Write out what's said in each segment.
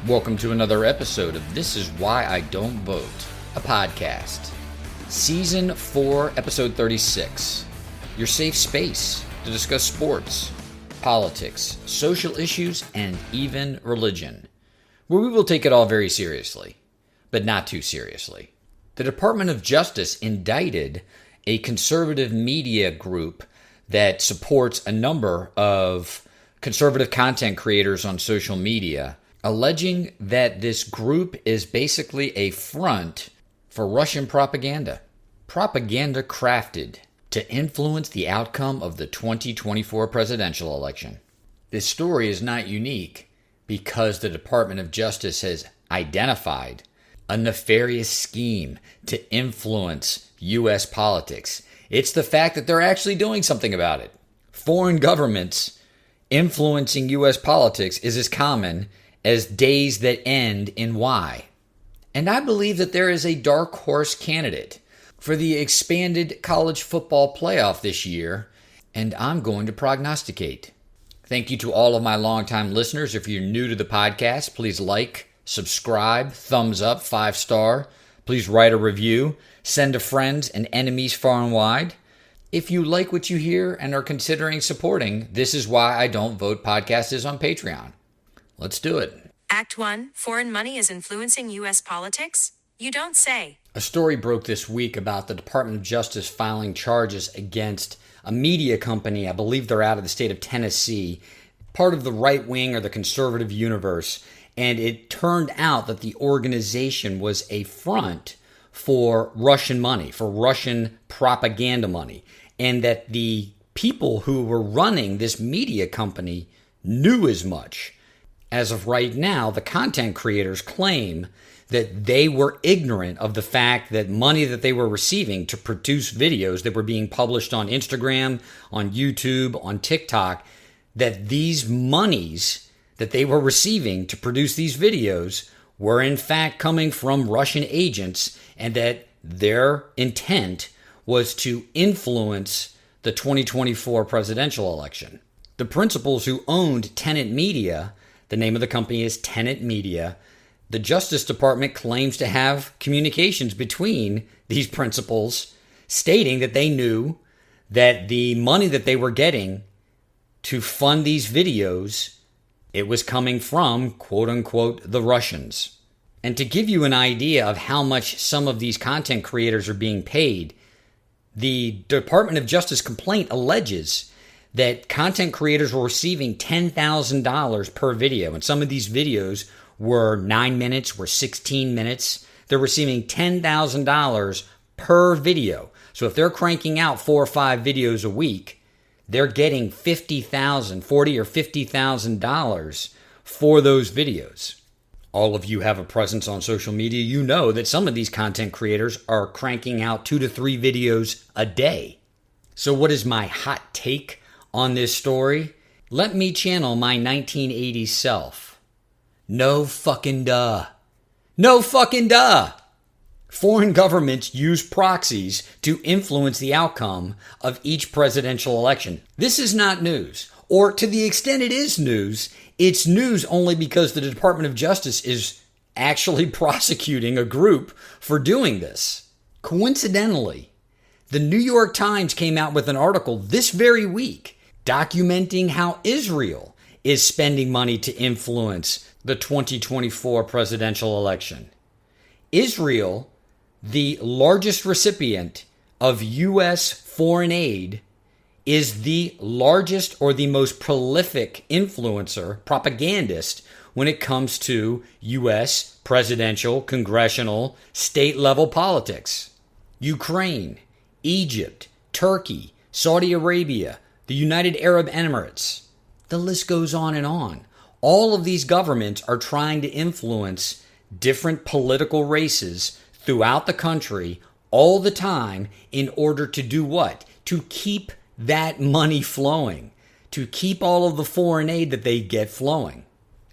Welcome to another episode of This Is Why I Don't Vote, a podcast. Season 4, Episode 36. Your safe space to discuss sports, politics, social issues, and even religion, where we will take it all very seriously, but not too seriously. The Department of Justice indicted a conservative media group that supports a number of conservative content creators on social media, alleging that this group is basically a front for Russian propaganda. Propaganda crafted to influence the outcome of the 2024 presidential election. This story is not unique because the Department of Justice has identified a nefarious scheme to influence U.S. politics. It's the fact that they're actually doing something about it. Foreign governments influencing U.S. politics is as common as days that end in Y. And I believe that there is a dark horse candidate for the expanded college football playoff this year, and I'm going to prognosticate. Thank you to all of my longtime listeners. If you're new to the podcast, please like, subscribe, thumbs up, 5-star. Please write a review. Send to friends and enemies far and wide. If you like what you hear and are considering supporting This Is Why I Don't Vote podcast is on Patreon. Let's do it. Act 1. Foreign money is influencing U.S. politics? You don't say. A story broke this week about the Department of Justice filing charges against a media company. I believe they're out of the state of Tennessee, part of the right wing or the conservative universe. And it turned out that the organization was a front for Russian money, for Russian propaganda money, and that the people who were running this media company knew as much. As of right now, the content creators claim that they were ignorant of the fact that money that they were receiving to produce videos that were being published on Instagram, on YouTube, on TikTok, that these monies that they were receiving to produce these videos were in fact coming from Russian agents, and that their intent was to influence the 2024 presidential election. The principals who owned Tenet Media, the name of the company is Tenet Media, the Justice Department claims to have communications between these principals stating that they knew that the money that they were getting to fund these videos, it was coming from, quote unquote, the Russians. And to give you an idea of how much some of these content creators are being paid, the Department of Justice complaint alleges that content creators were receiving $10,000 per video. And some of these videos were 9 minutes, were 16 minutes. They're receiving $10,000 per video. So if they're cranking out 4 or 5 videos a week, they're getting $40,000 or $50,000 for those videos. All of you have a presence on social media. You know that some of these content creators are cranking out 2 to 3 videos a day. So what is my hot take on this story? Let me channel my 1980s self. No fucking duh. No fucking duh. Foreign governments use proxies to influence the outcome of each presidential election. This is not news. Or to the extent it is news, it's news only because the Department of Justice is actually prosecuting a group for doing this. Coincidentally, the New York Times came out with an article this very week documenting how Israel is spending money to influence the 2024 presidential election. Israel, the largest recipient of U.S. foreign aid, is the largest or the most prolific influencer, propagandist, when it comes to U.S. presidential, congressional, state-level politics. Ukraine, Egypt, Turkey, Saudi Arabia, the United Arab Emirates. The list goes on and on. All of these governments are trying to influence different political races throughout the country all the time in order to do what? To keep that money flowing, to keep all of the foreign aid that they get flowing.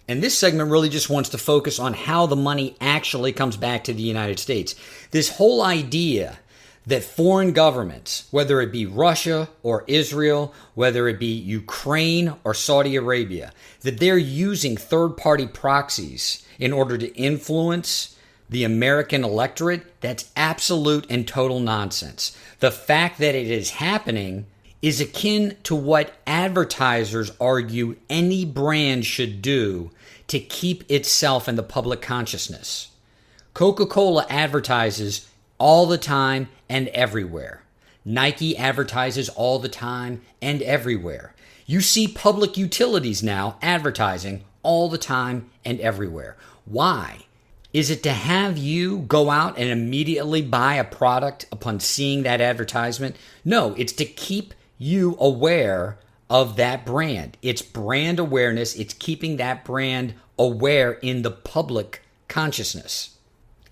And this segment really just wants to focus on how the money actually comes back to the United States. This whole idea that foreign governments, whether it be Russia or Israel, whether it be Ukraine or Saudi Arabia, that they're using third-party proxies in order to influence the American electorate, that's absolute and total nonsense. The fact that it is happening is akin to what advertisers argue any brand should do to keep itself in the public consciousness. Coca-Cola advertises all the time and everywhere. Nike advertises all the time and everywhere. You see public utilities now advertising all the time and everywhere. Why? Is it to have you go out and immediately buy a product upon seeing that advertisement? No, it's to keep you aware of that brand. It's brand awareness. It's keeping that brand aware in the public consciousness.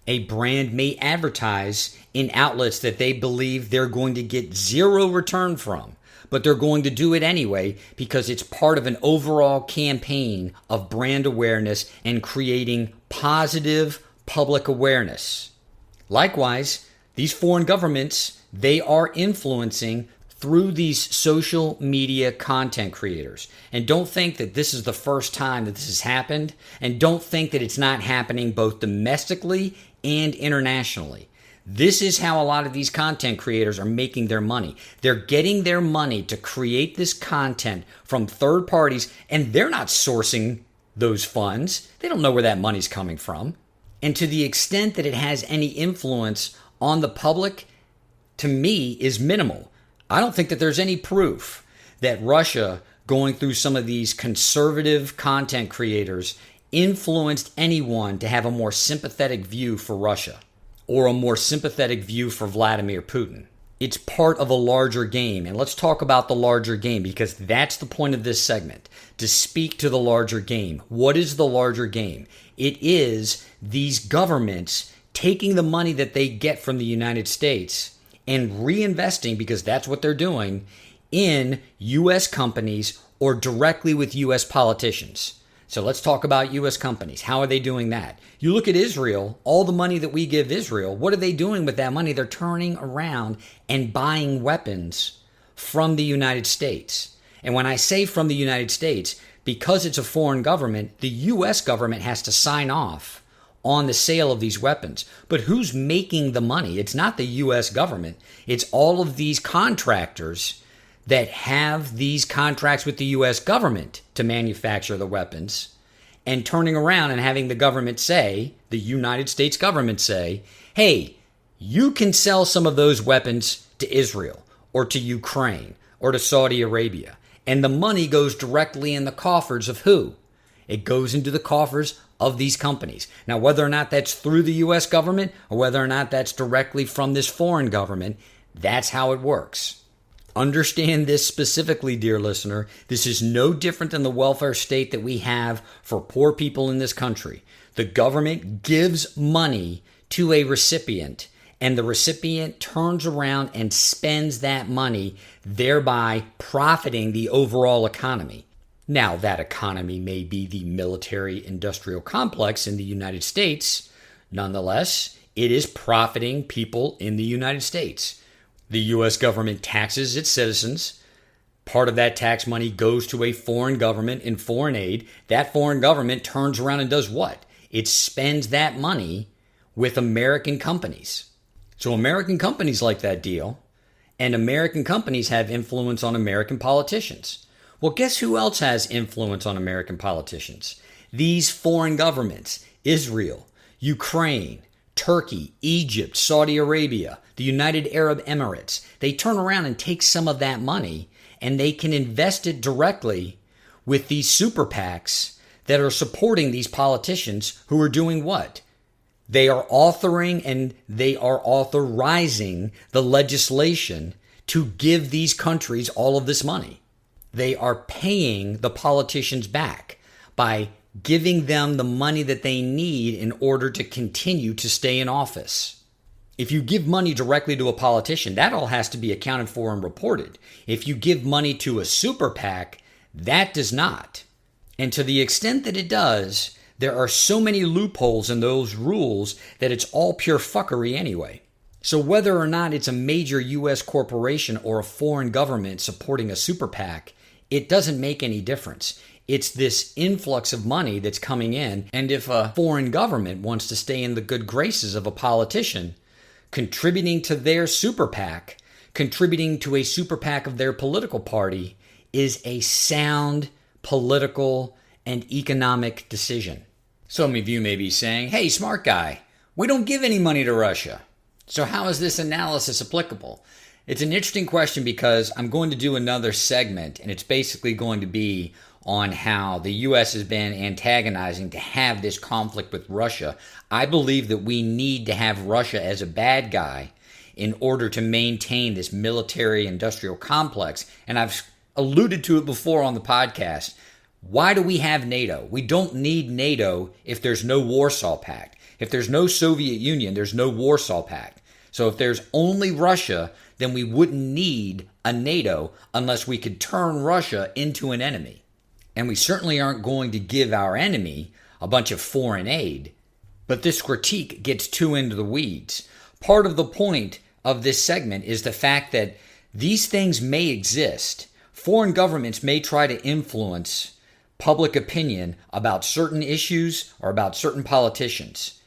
A brand may advertise in outlets that they believe they're going to get zero return from, but they're going to do it anyway because it's part of an overall campaign of brand awareness and creating positive public awareness. Likewise, these foreign governments, they are influencing through these social media content creators. And don't think that this is the first time that this has happened, and don't think that it's not happening both domestically and internationally. This is how a lot of these content creators are making their money. They're getting their money to create this content from third parties, and they're not sourcing those funds. They don't know where that money's coming from. And to the extent that it has any influence on the public, to me, is minimal. I don't think that there's any proof that Russia, going through some of these conservative content creators, influenced anyone to have a more sympathetic view for Russia or a more sympathetic view for Vladimir Putin. It's part of a larger game. And let's talk about the larger game, because that's the point of this segment, to speak to the larger game. What is the larger game? It is these governments taking the money that they get from the United States and reinvesting, because that's what they're doing, in U.S. companies or directly with U.S. politicians. So let's talk about U.S. companies. How are they doing that? You look at Israel, all the money that we give Israel, what are they doing with that money? They're turning around and buying weapons from the United States. And when I say from the United States, because it's a foreign government, the U.S. government has to sign off on the sale of these weapons. But who's making the money? It's not the U.S. government. It's all of these contractors that have these contracts with the U.S. government to manufacture the weapons, and turning around and having the government say, the United States government say, hey, you can sell some of those weapons to Israel or to Ukraine or to Saudi Arabia. And the money goes directly in the coffers of who? It goes into the coffers of these companies. Now, whether or not that's through the U.S. government or whether or not that's directly from this foreign government, that's how it works. Understand this specifically, dear listener. This is no different than the welfare state that we have for poor people in this country. The government gives money to a recipient, and the recipient turns around and spends that money, thereby profiting the overall economy. Now, that economy may be the military-industrial complex in the United States. Nonetheless, it is profiting people in the United States. The U.S. government taxes its citizens. Part of that tax money goes to a foreign government in foreign aid. That foreign government turns around and does what? It spends that money with American companies. So American companies like that deal, and American companies have influence on American politicians. Well, guess who else has influence on American politicians? These foreign governments: Israel, Ukraine, Turkey, Egypt, Saudi Arabia, the United Arab Emirates. They turn around and take some of that money and they can invest it directly with these super PACs that are supporting these politicians who are doing what? They are authoring and they are authorizing the legislation to give these countries all of this money. They are paying the politicians back by giving them the money that they need in order to continue to stay in office. If you give money directly to a politician, that all has to be accounted for and reported. If you give money to a super PAC, that does not. And to the extent that it does, there are so many loopholes in those rules that it's all pure fuckery anyway. So whether or not it's a major U.S. corporation or a foreign government supporting a super PAC, it doesn't make any difference. It's this influx of money that's coming in, and if a foreign government wants to stay in the good graces of a politician, contributing to their super PAC, contributing to a super PAC of their political party, is a sound political and economic decision. Some of you may be saying, hey, smart guy, we don't give any money to Russia. So how is this analysis applicable? It's an interesting question because I'm going to do another segment, and it's basically going to be on how the U.S. has been antagonizing to have this conflict with Russia. I believe that we need to have Russia as a bad guy in order to maintain this military-industrial complex. And I've alluded to it before on the podcast. Why do we have NATO? We don't need NATO if there's no Warsaw Pact. If there's no Soviet Union, there's no Warsaw Pact. So if there's only Russia, then we wouldn't need a NATO unless we could turn Russia into an enemy. And we certainly aren't going to give our enemy a bunch of foreign aid. But this critique gets too into the weeds. Part of the point of this segment is the fact that these things may exist. Foreign governments may try to influence public opinion about certain issues or about certain politicians.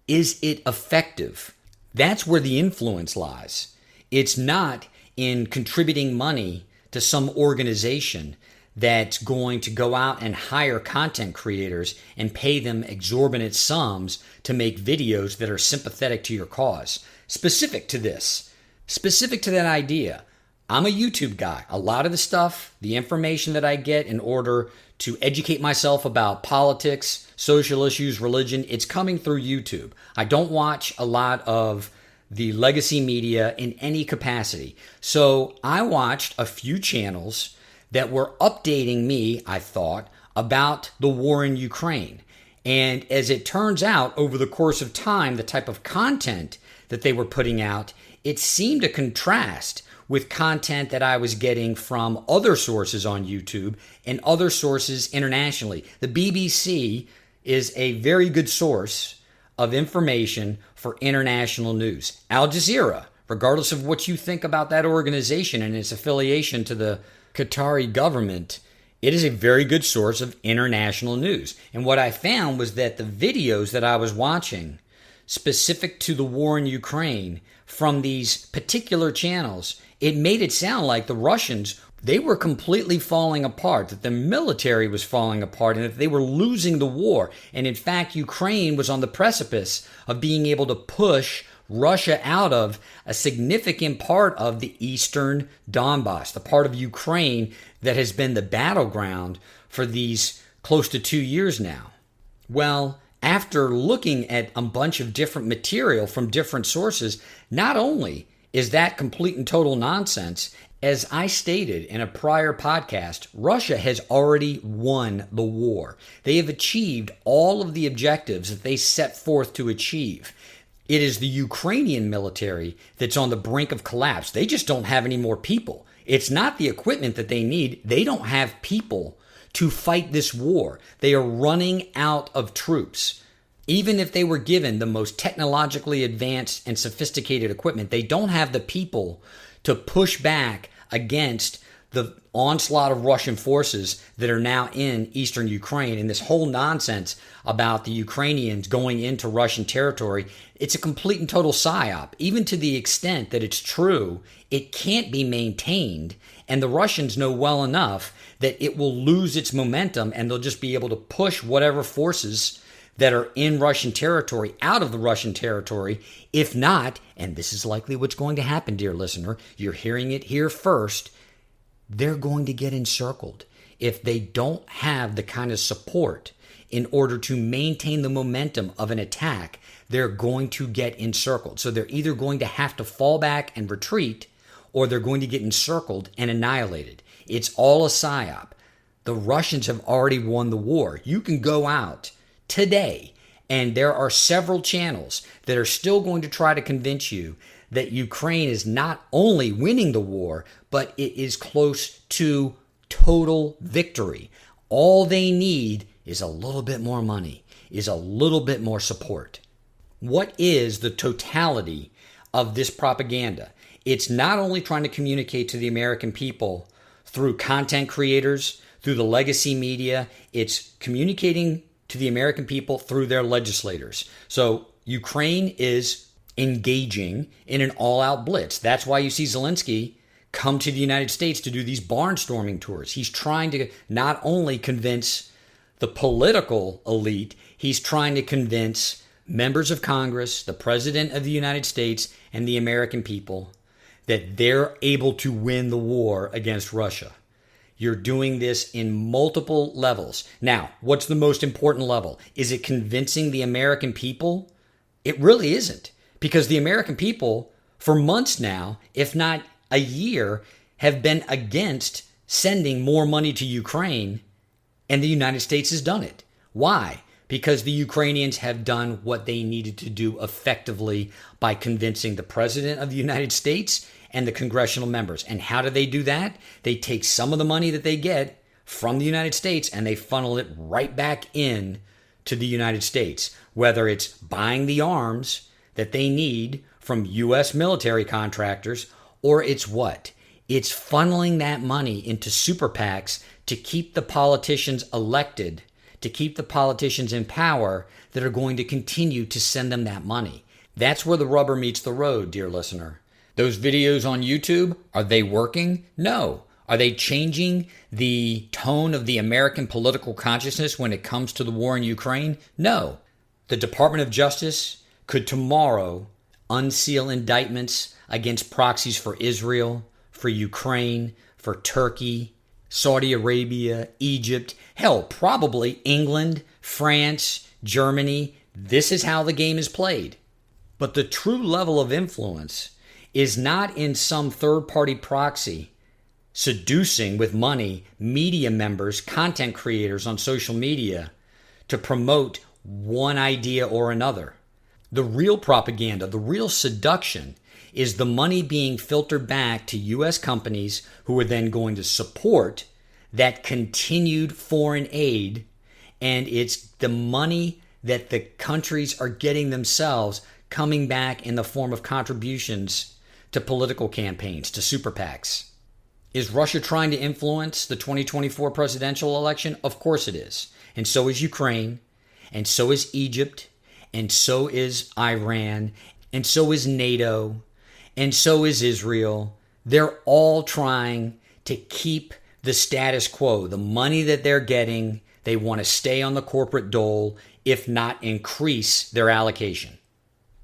Is it effective? That's where the influence lies. It's not in contributing money to some organization that's going to go out and hire content creators and pay them exorbitant sums to make videos that are sympathetic to your cause. Specific to this, specific to that idea, I'm a YouTube guy. A lot of the stuff, the information that I get in order to educate myself about politics, social issues, religion, it's coming through YouTube. I don't watch a lot of the legacy media in any capacity. So I watched a few channels that were updating me, I thought, about the war in Ukraine. And as it turns out, over the course of time, the type of content that they were putting out, it seemed to contrast with content that I was getting from other sources on YouTube and other sources internationally. The BBC is a very good source of information for international news. Al Jazeera, regardless of what you think about that organization and its affiliation to the Qatari government, it is a very good source of international news. And what I found was that the videos that I was watching specific to the war in Ukraine from these particular channels, it made it sound like the Russians, they were completely falling apart, that the military was falling apart, and that they were losing the war. And in fact, Ukraine was on the precipice of being able to push Russia out of a significant part of the eastern Donbass, the part of Ukraine that has been the battleground for these close to 2 years now. Well, after looking at a bunch of different material from different sources, not only is that complete and total nonsense, as I stated in a prior podcast, Russia has already won the war. They have achieved all of the objectives that they set forth to achieve. It is the Ukrainian military that's on the brink of collapse. They just don't have any more people. It's not the equipment that they need. They don't have people to fight this war. They are running out of troops. Even if they were given the most technologically advanced and sophisticated equipment, they don't have the people to push back against the onslaught of Russian forces that are now in eastern Ukraine. And this whole nonsense about the Ukrainians going into Russian territory, it's a complete and total psyop. Even to the extent that it's true, it can't be maintained. And the Russians know well enough that it will lose its momentum and they'll just be able to push whatever forces that are in Russian territory out of the Russian territory. If not, and this is likely what's going to happen, dear listener, you're hearing it here first, they're going to get encircled. If they don't have the kind of support in order to maintain the momentum of an attack, they're going to get encircled. So they're either going to have to fall back and retreat, or they're going to get encircled and annihilated. It's all a psyop. The Russians have already won the war. You can go out today, and there are several channels that are still going to try to convince you that Ukraine is not only winning the war, but it is close to total victory. All they need is a little bit more money, is a little bit more support. What is the totality of this propaganda. It's not only trying to communicate to the American people through content creators, through the legacy media, it's communicating to the American people through their legislators. So Ukraine is engaging in an all-out blitz. That's why you see Zelensky come to the United States to do these barnstorming tours. He's trying to not only convince the political elite, he's trying to convince members of Congress, the President of the United States, and the American people that they're able to win the war against Russia. You're doing this in multiple levels. Now, what's the most important level? Is it convincing the American people? It really isn't, because the American people, for months now, if not a year, have been against sending more money to Ukraine, and the United States has done it. Why? Because the Ukrainians have done what they needed to do effectively by convincing the President of the United States and the congressional members. And how do they do that? They take some of the money that they get from the United States and they funnel it right back in to the United States, whether it's buying the arms that they need from U.S. military contractors, or it's what? It's funneling that money into super PACs to keep the politicians elected, to keep the politicians in power that are going to continue to send them that money. That's where the rubber meets the road, dear listener. Those videos on YouTube, are they working? No. Are they changing the tone of the American political consciousness when it comes to the war in Ukraine? No. The Department of Justice could tomorrow unseal indictments against proxies for Israel, for Ukraine, for Turkey, Saudi Arabia, Egypt, hell, probably England, France, Germany. This is how the game is played. But the true level of influence is not in some third-party proxy seducing with money media members, content creators on social media to promote one idea or another. The real propaganda, the real seduction is the money being filtered back to U.S. companies who are then going to support that continued foreign aid, and it's the money that the countries are getting themselves coming back in the form of contributions to political campaigns, to super PACs. Is Russia trying to influence the 2024 presidential election? Of course it is. And so is Ukraine, and so is Egypt, and so is Iran, and so is NATO, and so is Israel. They're all trying to keep the status quo. The money that they're getting, they want to stay on the corporate dole, if not increase their allocation.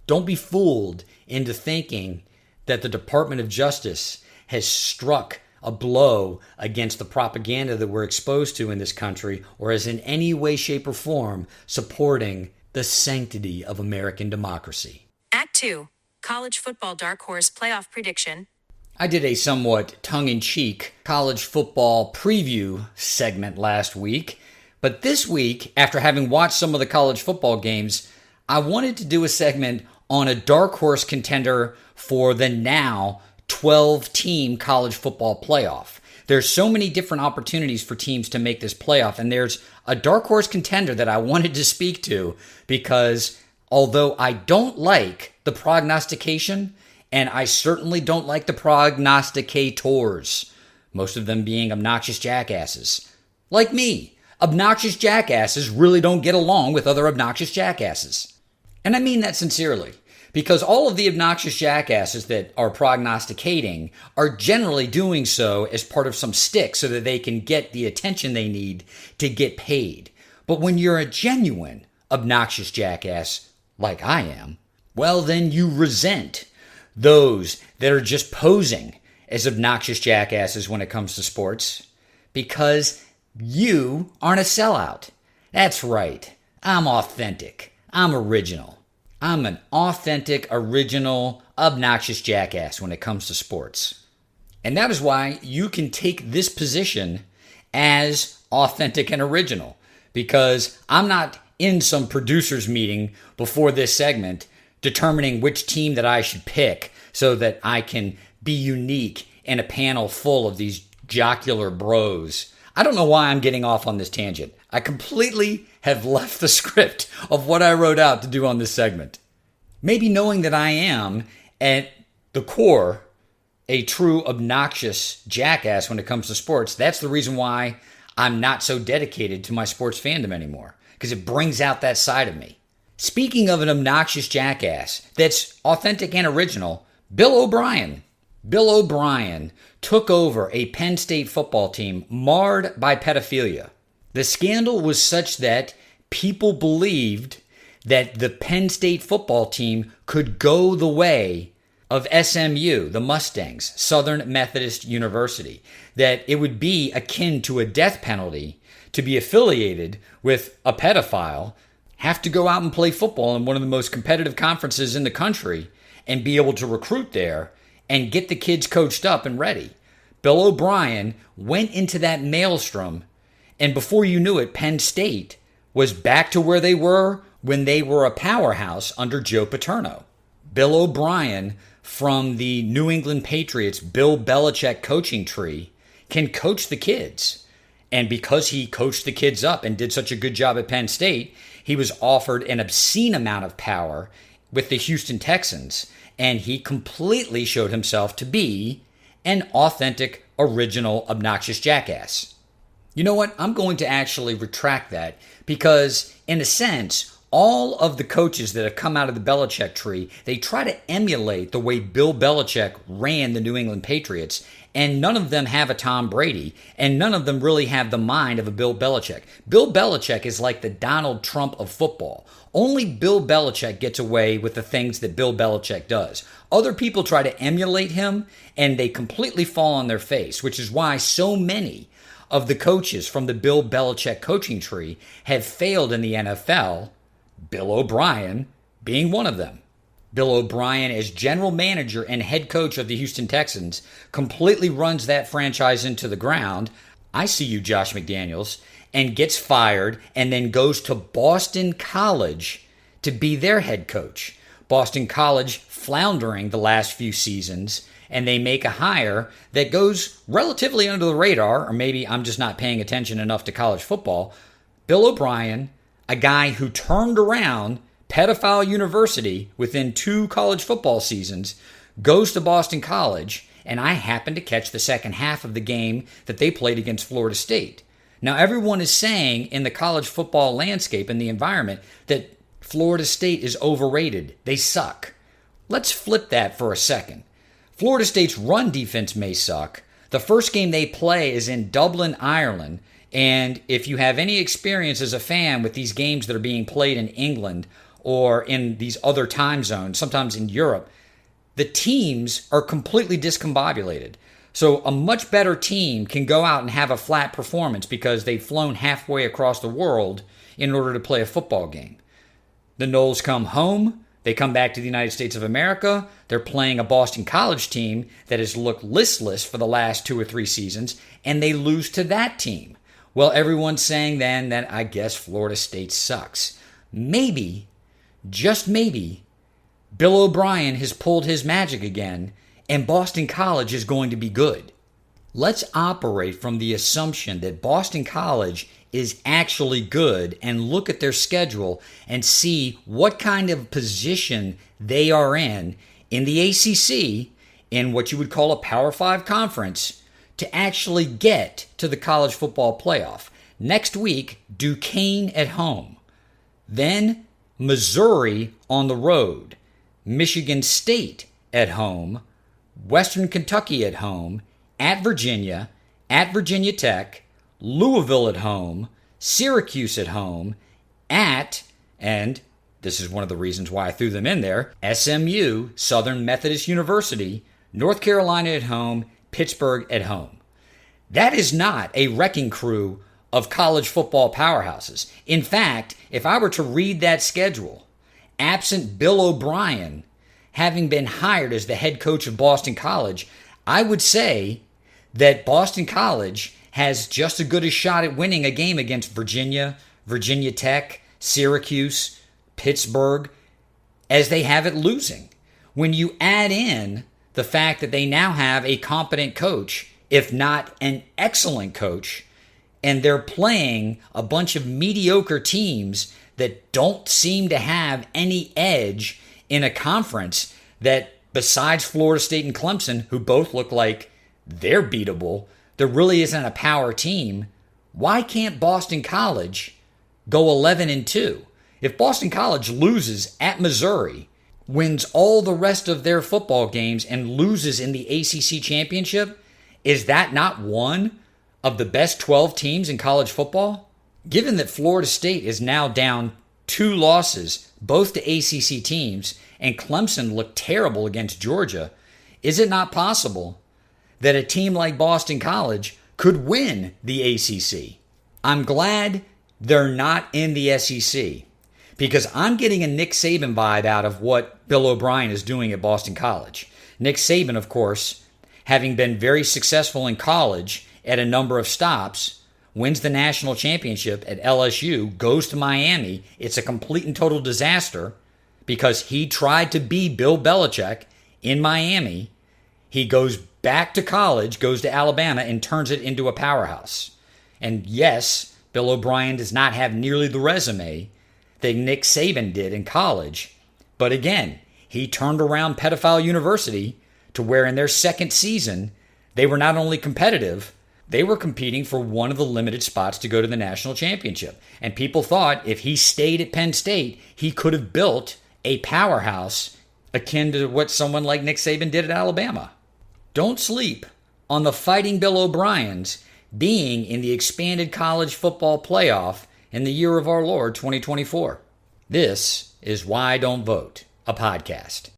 Don't be fooled into thinking that the Department of Justice has struck a blow against the propaganda that we're exposed to in this country, or is in any way, shape, or form supporting the sanctity of American democracy. Act 2. College Football Dark Horse Playoff Prediction. I did a somewhat tongue-in-cheek college football preview segment last week, but this week, after having watched some of the college football games, I wanted to do a segment on a dark horse contender for the now 12-team college football playoff. There's so many different opportunities for teams to make this playoff, and there's a dark horse contender that I wanted to speak to because although I don't like the prognostication, and I certainly don't like the prognosticators, most of them being obnoxious jackasses, like me. Obnoxious jackasses really don't get along with other obnoxious jackasses. And I mean that sincerely, because all of the obnoxious jackasses that are prognosticating are generally doing so as part of some stick so that they can get the attention they need to get paid. But when you're a genuine obnoxious jackass, like I am, well, then you resent those that are just posing as obnoxious jackasses when it comes to sports, because you aren't a sellout. That's right. I'm authentic. I'm original. I'm an authentic, original, obnoxious jackass when it comes to sports. And that is why you can take this position as authentic and original, because I'm not in some producer's meeting before this segment determining which team that I should pick so that I can be unique in a panel full of these jocular bros. I don't know why I'm getting off on this tangent. I completely have left the script of what I wrote out to do on this segment. Maybe knowing that I am At the core, a true obnoxious jackass when it comes to sports. That's the reason why I'm not so dedicated to my sports fandom anymore, because it brings out that side of me. Speaking of an obnoxious jackass that's authentic and original, Bill O'Brien. Bill O'Brien took over a Penn State football team marred by pedophilia. The scandal was such that people believed that the Penn State football team could go the way of SMU, the Mustangs, Southern Methodist University, that it would be akin to a death penalty to be affiliated with a pedophile, have to go out and play football in one of the most competitive conferences in the country and be able to recruit there and get the kids coached up and ready. Bill O'Brien went into that maelstrom, and before you knew it, Penn State was back to where they were when they were a powerhouse under Joe Paterno. Bill O'Brien from the New England Patriots, Bill Belichick coaching tree, can coach the kids. And because he coached the kids up and did such a good job at Penn State, he was offered an obscene amount of power with the Houston Texans, and he completely showed himself to be an authentic, original, obnoxious jackass. You know what? I'm going to actually retract that because, in a sense, all of the coaches that have come out of the Belichick tree, they try to emulate the way Bill Belichick ran the New England Patriots, and none of them have a Tom Brady, and none of them really have the mind of a Bill Belichick. Bill Belichick is like the Donald Trump of football. Only Bill Belichick gets away with the things that Bill Belichick does. Other people try to emulate him, and they completely fall on their face, which is why so many of the coaches from the Bill Belichick coaching tree have failed in the NFL, Bill O'Brien being one of them. Bill O'Brien, as general manager and head coach of the Houston Texans, completely runs that franchise into the ground. I see you, Josh McDaniels, and gets fired and then goes to Boston College to be their head coach. Boston College floundering the last few seasons, and they make a hire that goes relatively under the radar, or maybe I'm just not paying attention enough to college football. Bill O'Brien, a guy who turned around Pedophile University within 2 college football seasons, goes to Boston College, and I happened to catch the second half of the game that they played against Florida State. Now, everyone is saying in the college football landscape and the environment that Florida State is overrated. They suck. Let's flip that for a second. Florida State's run defense may suck. The first game they play is in Dublin, Ireland, and if you have any experience as a fan with these games that are being played in England or in these other time zones, sometimes in Europe, the teams are completely discombobulated. So a much better team can go out and have a flat performance because they've flown halfway across the world in order to play a football game. The Noles come home. They come back to the United States of America. They're playing a Boston College team that has looked listless for the last 2 or 3 seasons, and they lose to that team. Well, everyone's saying then that I guess Florida State sucks. Maybe, just maybe, Bill O'Brien has pulled his magic again, and Boston College is going to be good. Let's operate from the assumption that Boston College is actually good and look at their schedule and see what kind of position they are in the ACC, in what you would call a Power 5 conference, to actually get to the college football playoff. Next week, Duquesne at home. Then Missouri on the road. Michigan State at home. Western Kentucky at home. At Virginia Tech. Louisville at home. Syracuse at home. And this is one of the reasons why I threw them in there, SMU, Southern Methodist University. North Carolina at home. Pittsburgh at home. That is not a wrecking crew of college football powerhouses. In fact, if I were to read that schedule, absent Bill O'Brien having been hired as the head coach of Boston College, I would say that Boston College has just as good a shot at winning a game against Virginia Tech, Syracuse, Pittsburgh, as they have it losing. When you add in the fact that they now have a competent coach, if not an excellent coach, and they're playing a bunch of mediocre teams that don't seem to have any edge in a conference that besides Florida State and Clemson, who both look like they're beatable, there really isn't a power team. Why can't Boston College go 11-2? If Boston College loses at Missouri, wins all the rest of their football games, and loses in the ACC championship, is that not one of the best 12 teams in college football? Given that Florida State is now down 2 losses, both to ACC teams, and Clemson looked terrible against Georgia, is it not possible that a team like Boston College could win the ACC? I'm glad they're not in the SEC, because I'm getting a Nick Saban vibe out of what Bill O'Brien is doing at Boston College. Nick Saban, of course, having been very successful in college at a number of stops, wins the national championship at LSU, goes to Miami. It's a complete and total disaster because he tried to be Bill Belichick in Miami. He goes back to college, goes to Alabama, and turns it into a powerhouse. And yes, Bill O'Brien does not have nearly the resume that Nick Saban did in college. But again, he turned around Pedophile University to where in their second season, they were not only competitive, they were competing for one of the limited spots to go to the national championship. And people thought if he stayed at Penn State, he could have built a powerhouse akin to what someone like Nick Saban did at Alabama. Don't sleep on the Fighting Bill O'Briens being in the expanded college football playoff in the year of our Lord 2024. This is Why Don't Vote, a podcast.